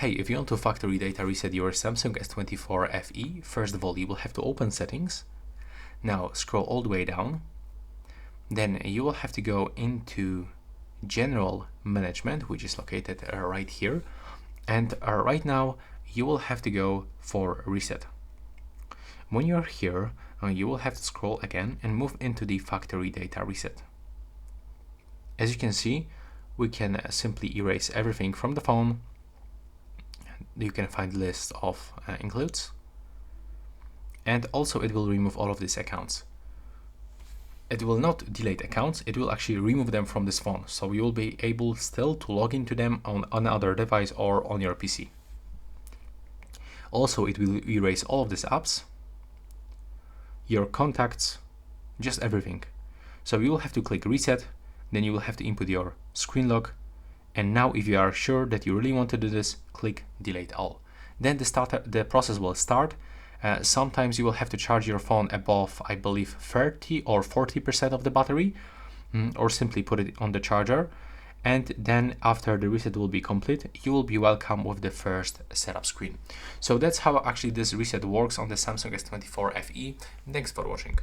Hey, if you want to factory data reset your Samsung S24 FE, first of all, you will have to open settings. Now scroll all the way down. Then you will have to go into general management, which is located right here. And right now you will have to go for reset. When you're here, you will have to scroll again and move into the factory data reset. As you can see, we can simply erase everything from the phone. You can find list of includes, and also it will remove all of these accounts. It will not delete accounts, it will actually remove them from this phone, so you will be able still to log into them on another device or on your PC. Also, it will erase all of these apps, your contacts, just everything. So you will have to click reset, then you will have to input your screen lock. And now if you are sure that you really want to do this, click delete all. Then the process will start. Sometimes you will have to charge your phone above, I believe, 30 or 40% of the battery, or simply put it on the charger. And then after the reset will be complete, you will be welcome with the first setup screen. So that's how actually this reset works on the Samsung S24 FE. Thanks for watching.